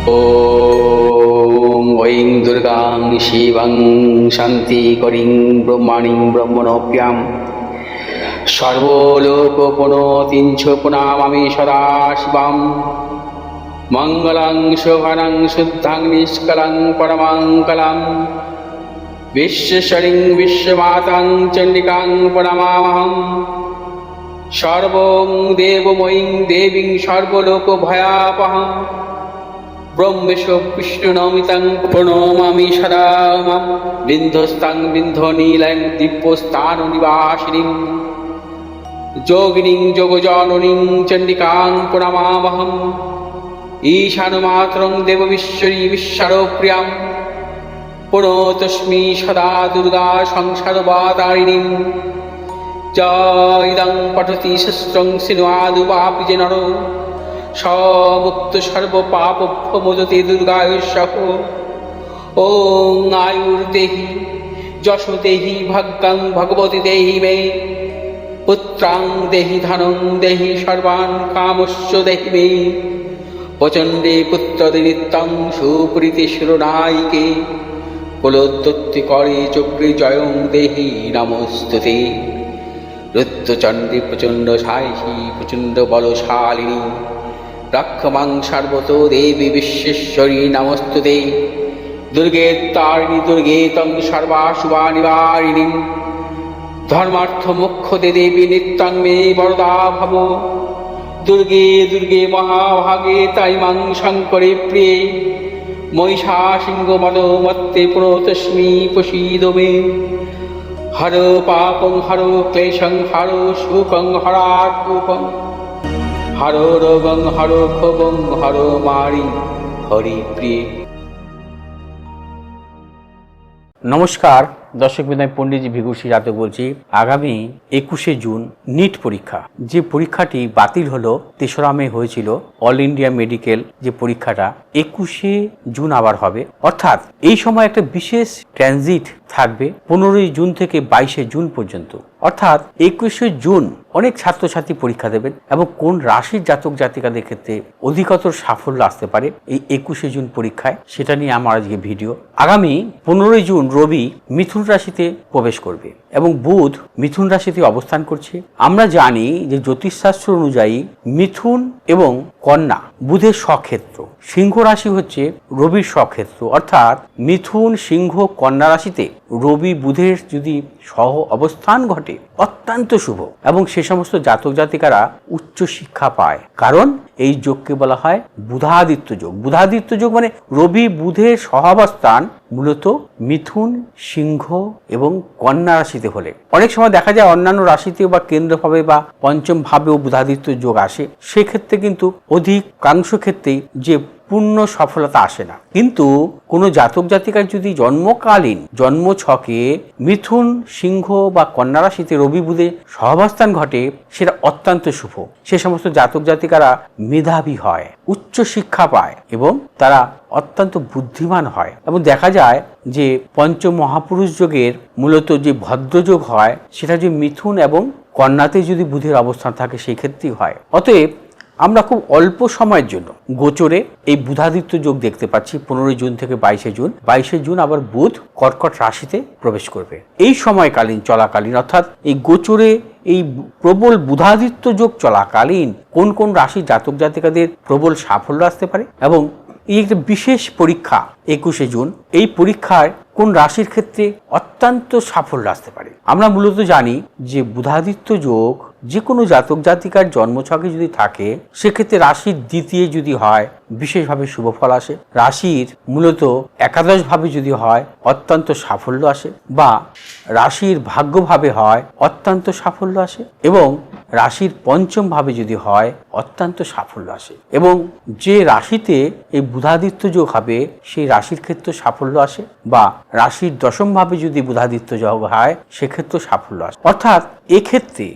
ॐ ऐं दुर्गां शिवं शान्तिकरीं ब्रह्माणीं ब्रह्मणोऽप्यां सर्वलोकपुनोतिं च पुनामामि सदा शिवां मङ्गलं शोभनं शुद्धं निष्कलं परमङ्गलं विश्वेश्वरीं विश्वमातां चण्डिकां प्रणमामहम् सर्वं देवमयीं देवीं सर्वलोकभयापहं ब्रह्मेशो विष्णुनमितं प्रणमामि सदा मां बिन्धस्तां बिन्धनीलं दिव्यस्थाननिवासिनीं योगिनीं योगजननीं चण्डिकां प्रणमामहम् ईशानमातरं देवविश्वरी विश्वप्रियां प्रणतोऽस्मि सदा दुर्गा संसारवातारिणीं इदं पठति शस्त्रं सिन्वादुवापि च नरो स मुक्त सर्वपापभ्यो मोदते दुर्गायुष्यः। ॐ आयुर्देहि यशो देहि भाग्यं भगवती देहि मे पुत्रां देहि धनं देहि सर्वान् कामश्च देहि मे प्रचण्डे पुत्रदे नित्यं सुप्रीति शिरोनायिके कुलोत्पत्तिकरे चक्रे जयं देहि नमोस्तुते। रुद्रचण्डे प्रचण्ड सायिषी प्रचण्ड बलशालिनी रक्षमां सर्वतो देवी विश्वेश्वरी नमोस्तुते। दुर्गे तारिणी दुर्गे तं सर्वाशुभानिवारिणीं धर्मार्थ मोक्षदे देवी नित्यं मे वरदा भव। दुर्गे दुर्गे महाभागे ताइमां शङ्करे प्रिये महिषासिंहमदोमत्ते प्रणतोऽस्मि प्रसीद मे। हरो पापं हरो क्लेशं हरो शोकं हरात्मकं हरो रोगं हरो क्षोभं हरो मारि हरिप्रिये। নমস্কার দর্শক বিন্দু, আমি পণ্ডিত ভিগুষী যাদব বলছি। আগামী 21শে জুন নিট পরীক্ষা, যে পরীক্ষাটি বাতিল হলো 3রা মে হয়েছিল অল ইন্ডিয়া মেডিকেল, যে পরীক্ষাটা 21শে জুন আবার হবে। অর্থাৎ এই সময় একটা বিশেষ ট্রানজিট থাকবে 15ই জুন থেকে 22শে জুন পর্যন্ত। অর্থাৎ 21শে জুন অনেক ছাত্রছাত্রী পরীক্ষা দেবেন এবং কোন রাশির জাতক জাতিকাদের ক্ষেত্রে অধিকতর সাফল্য আসতে পারে এই 21শে জুন পরীক্ষায়, সেটা নিয়ে আমার আজকে ভিডিও। আগামী 15ই জুন রবি মিথুন রাশিতে প্রবেশ করবে এবং বুধ মিথুন রাশিতে অবস্থান করছে। আমরা জানি যে জ্যোতিষশাস্ত্র অনুযায়ী মিথুন এবং কন্যা বুধের স্বক্ষেত্র, সিংহ রাশি হচ্ছে রবির স্বক্ষেত্র। অর্থাৎ মিথুন সিংহ কন্যা রাশিতে রবি বুধের যদি সহ অবস্থান ঘটে অত্যন্ত শুভ এবং সে সমস্ত জাতক জাতিকারা উচ্চ শিক্ষা পায়, কারণ এই যোগকে বলা হয় বুধাদিত্য যোগ। বুধাদিত্য যোগ মানে রবি বুধের সহাবস্থান মূলত মিথুন সিংহ এবং কন্যা রাশিতে হলে। অনেক সময় দেখা যায় অন্যান্য রাশিতেও বা কেন্দ্রভাবে বা পঞ্চম ভাবেও বুধাদিত্য যোগ আসে, সেক্ষেত্রে কিন্তু অধিকাংশ ক্ষেত্রেই যে পূর্ণ সফলতা আসে না। কিন্তু কোনো জাতক জাতিকার যদি জন্মকালীন জন্ম ছকে মিথুন সিংহ বা কন্যা রাশিতে রবি বুধে সহাবস্থান ঘটে, সেটা অত্যন্ত শুভ। সে সমস্ত জাতক জাতিকারা মেধাবী হয়, উচ্চ শিক্ষা পায় এবং তারা অত্যন্ত বুদ্ধিমান হয়। এবং দেখা যায় যে পঞ্চ মহাপুরুষ যোগের মূলত যে ভদ্রযোগ হয়, সেটা যে মিথুন এবং কন্যাতে যদি বুধের অবস্থান থাকে সেই ক্ষেত্রেই হয়। অতএব আমরা খুব অল্প সময়ের জন্য গোচরে এই বুধাদিত্য যোগ দেখতে পাচ্ছি 15ই জুন থেকে 22শে জুন। 22শে জুন আবার বুধ কর্কট রাশিতে প্রবেশ করবে। এই সময়কালীন চলাকালীন অর্থাৎ এই গোচরে এই প্রবল বুধাদিত্য যোগ চলাকালীন কোন কোন রাশির জাতক জাতিকাদের প্রবল সাফল্য আসতে পারে এবং এই একটা বিশেষ পরীক্ষা 21শে জুন, এই পরীক্ষায় কোন রাশির ক্ষেত্রে অত্যন্ত সাফল্য আসতে পারে। আমরা মূলত জানি যে বুধাদিত্য যোগ যে কোনো জাতক জাতিকার জন্মছকে যদি থাকে, সেক্ষেত্রে রাশির দ্বিতীয় যদি হয় বিশেষভাবে শুভ ফল আসে, রাশির মূলত একাদশভাবে যদি হয় অত্যন্ত সাফল্য আসে, বা রাশির ভাগ্যভাবে হয় অত্যন্ত সাফল্য আসে, এবং রাশির পঞ্চম ভাবে যদি হয় অত্যন্ত সাফল্য আসে। এবং যে রাশিতে এই বুধাদিত্য যোগ হবে সেই রাশির ক্ষেত্রে সাফল্য আসে, বা রাশির দশম ভাবে যদি বুধাদিত্য যোগ হয় সেক্ষেত্রে সাফল্য আসে। অর্থাৎ এক্ষেত্রে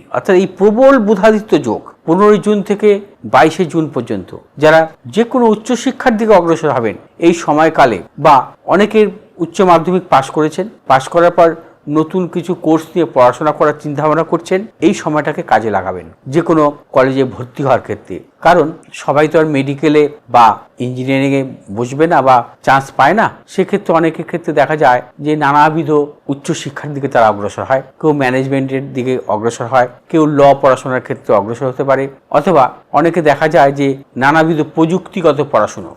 এই প্রবল বুধাদিত্য যোগ 15ই জুন থেকে 22শে জুন পর্যন্ত যারা যে কোনো উচ্চশিক্ষার দিকে অগ্রসর হবেন এই সময়কালে, বা অনেকের উচ্চ মাধ্যমিক পাশ করেছেন, পাশ করার পর নতুন কিছু কোর্স নিয়ে পড়াশোনা করার চিন্তাভাবনা করছেন, এই সময়টাকে কাজে লাগাবেন যে কোনো কলেজে ভর্তি হওয়ার ক্ষেত্রে। কারণ সবাই তো আর মেডিকেলে বা ইঞ্জিনিয়ারিংয়ে বসবে না বা চান্স পায় না। সেক্ষেত্রে অনেকের ক্ষেত্রে দেখা যায় যে নানাবিধ উচ্চশিক্ষার দিকে তারা অগ্রসর হয়, কেউ ম্যানেজমেন্টের দিকে অগ্রসর হয়, কেউ ল পড়াশোনার ক্ষেত্রে অগ্রসর হতে পারে, অথবা অনেকে দেখা যায় যে নানাবিধ প্রযুক্তিগত পড়াশুনো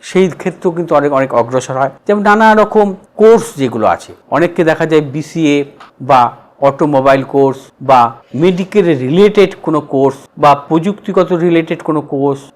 সেই ক্ষেত্রেও কিন্তু অনেক অগ্রসর হয়। যেমন নানা রকম কোর্স যেগুলো আছে, অনেককে দেখা যায় BCA বা অটোমোবাইল কোর্স বা মেডিকেল রিলেটেড কোনো কোর্স বা প্রযুক্তিগত রিলেটেড কোনো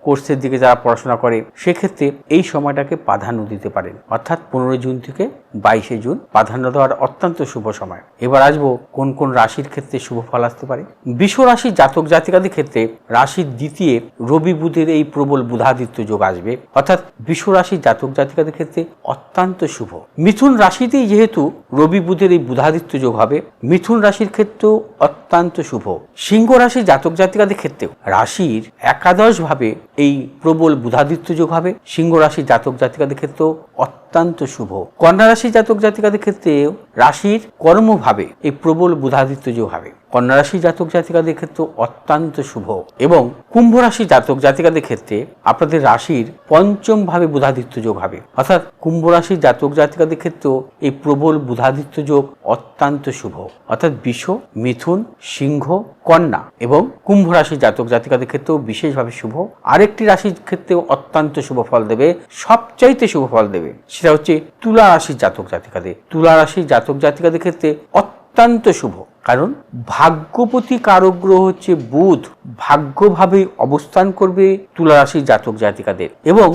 কোর্সের দিকে যারা পড়াশোনা করে, সেক্ষেত্রে এই সময়টাকে প্রাধান্য দিতে পারেন। অর্থাৎ 15 জুন থেকে 22 জুন প্রাধান্য দেওয়ার অত্যন্ত শুভ সময়। এবার আসবো কোন কোন রাশির ক্ষেত্রে শুভ ফল আসতে পারে। বৃষ রাশির জাতক জাতিকাদের ক্ষেত্রে রাশির দ্বিতীয় রবি বুধের এই প্রবল বুধাদিত্য যোগ আসবে, অর্থাৎ বৃষ রাশির জাতক জাতিকাদের ক্ষেত্রে অত্যন্ত শুভ। মিথুন রাশিতেই যেহেতু রবি বুধের এই বুধাদিত্য যোগ হবে, মিথুন রাশির ক্ষেত্রেও অত্যন্ত শুভ। সিংহ রাশির জাতক জাতিকাদের ক্ষেত্রেও রাশির একাদশ ভাবে এই প্রবল বুধাদিত্য যোগ হবে, সিংহ রাশির জাতক জাতিকাদের ক্ষেত্রেও অত্যন্ত শুভ। কন্যা রাশির জাতক জাতিকাদের ক্ষেত্রেও রাশির কর্মভাবে এই প্রবল বুধাদিত্য যোগ হবে, কন্যা রাশির জাতক জাতিকাদের ক্ষেত্রে অত্যন্ত শুভ। এবং কুম্ভ রাশির জাতক জাতিকাদের ক্ষেত্রে আপনাদের রাশির পঞ্চম ভাবে বুধাদিত্য যোগ হবে, অর্থাৎ কুম্ভ রাশির জাতক জাতিকাদের ক্ষেত্রেও এই প্রবল বুধাদিত্য যোগ অত্যন্ত শুভ। অর্থাৎ বৃষ, মিথুন, সিংহ, কন্যা এবং কুম্ভ রাশির জাতক জাতিকাদের ক্ষেত্রেও বিশেষভাবে শুভ। আরেকটি রাশির ক্ষেত্রেও অত্যন্ত শুভ ফল দেবে, সবচাইতে শুভ ফল দেবে, সেটা হচ্ছে তুলা রাশির জাতক জাতিকাদের। তুলা রাশির জাতক জাতিকাদের ক্ষেত্রে অত্যন্ত শুভ, কারণ ভাগ্যপতি কারক গ্রহ হচ্ছে বুধ, ভাগ্যভাবেই অবস্থান করবে তুলা রাশির জাতক জাতিকাদের এবং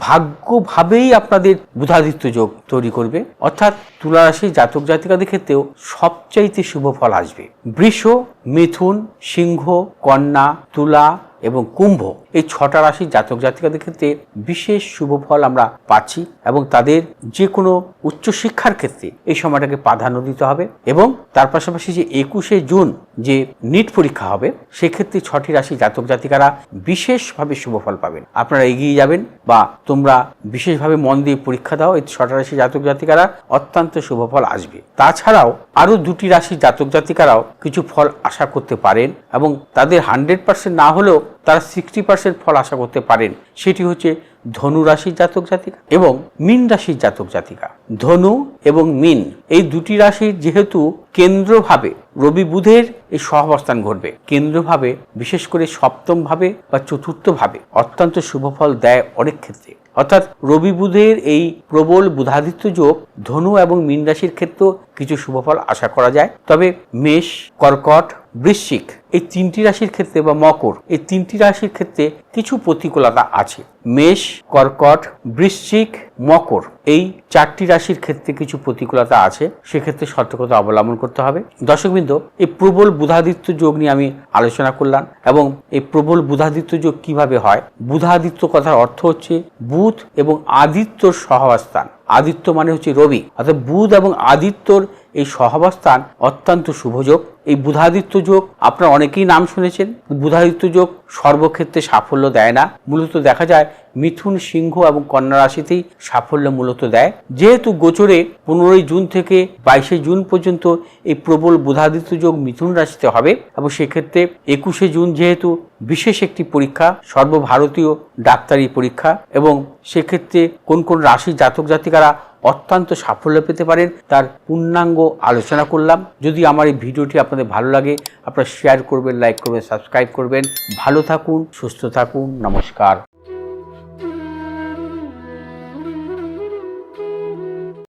ভাগ্যভাবেই আপনাদের বুধাদিত্য যোগ তৈরি করবে। অর্থাৎ তুলা রাশির জাতক জাতিকাদের ক্ষেত্রেও সবচাইতে শুভ ফল আসবে। বৃষ, মিথুন, সিংহ, কন্যা, তুলা এবং কুম্ভ এই 6টা রাশির জাতক জাতিকাদের ক্ষেত্রে বিশেষ শুভ ফল আমরা পাচ্ছি এবং তাদের যে কোনো উচ্চশিক্ষার ক্ষেত্রে এই সময়টাকে প্রাধান্য দিতে হবে। এবং তার পাশাপাশি যে 21 জুন যে নিট পরীক্ষা হবে, সেক্ষেত্রে 6টি রাশি জাতক জাতিকারা বিশেষভাবে শুভ ফল পাবেন। আপনারা এগিয়ে যাবেন বা তোমরা বিশেষভাবে মন দিয়ে পরীক্ষা দাও, এই 6টা রাশি জাতক জাতিকারা অত্যন্ত শুভ ফল আসবে। তাছাড়াও আরও 2টি রাশির জাতক জাতিকারাও কিছু ফল আশা করতে পারেন এবং তাদের 100% না হলেও তারা 60% ফল আশা করতে পারেন। সেটি হচ্ছে ধনু রাশির জাতক জাতিকা এবং মীন রাশির জাতক জাতিকা। ধনু এবং মীন এই 2টি রাশির যেহেতু কেন্দ্রভাবে রবি বুধের এই সহাবস্থান ঘটবে, কেন্দ্রভাবে বিশেষ করে সপ্তম ভাবে বা চতুর্থ ভাবে অত্যন্ত শুভ ফল দেয় অনেক ক্ষেত্রে। অর্থাৎ রবি বুধের এই প্রবল বুধাদিত্য যোগ ধনু এবং মীন রাশির ক্ষেত্রেও কিছু শুভফল আশা করা যায়। তবে মেষ, কর্কট, বৃশ্চিক এই 3টি রাশির ক্ষেত্রে বা মকর এই 3টি রাশির ক্ষেত্রে কিছু প্রতিকূলতা আছে। মেষ, কর্কট, বৃশ্চিক, মকর এই 4টি রাশির ক্ষেত্রে কিছু প্রতিকূলতা আছে, সেক্ষেত্রে সতর্কতা অবলম্বন করতে হবে। দর্শকবৃন্দ, এই প্রবল বুধাদিত্য যোগ নিয়ে আমি আলোচনা করলাম এবং এই প্রবল বুধাদিত্য যোগ কিভাবে হয়। বুধাদিত্য কথার অর্থ হচ্ছে বুধ এবং আদিত্যর সহাবস্থান। আদিত্য মানে হচ্ছে রবি, অর্থাৎ বুধ এবং আদিত্যর এই সহাবস্থান অত্যন্ত শুভযোগ। এই বুধাদিত্য যোগ আপনারা অনেকেই নাম শুনেছেন। বুধাদিত্য যোগ সর্বক্ষেত্রে সাফল্য দেয় না, মূলত দেখা যায় মিথুন, সিংহ এবং কন্যা রাশিতেই সাফল্য মূলত দেয়। যেহেতু গোচরে 15 জুন থেকে 22 জুন পর্যন্ত এই প্রবল বুধাদিত্য যোগ মিথুন রাশিতে হবে এবং সেক্ষেত্রে 21 জুন যেহেতু বিশেষ একটি পরীক্ষা, সর্বভারতীয় ডাক্তারি পরীক্ষা, এবং সেক্ষেত্রে কোন কোন রাশির জাতক জাতিকারা অত্যন্ত সাফল্য পেতে পারেন তার পূর্ণাঙ্গ আলোচনা করলাম। যদি আমার এই ভিডিওটি আপনাদের ভালো লাগে, আপনারা শেয়ার করবেন, লাইক করবেন, সাবস্ক্রাইব করবেন। ভালো থাকুন, সুস্থ থাকুন, নমস্কার।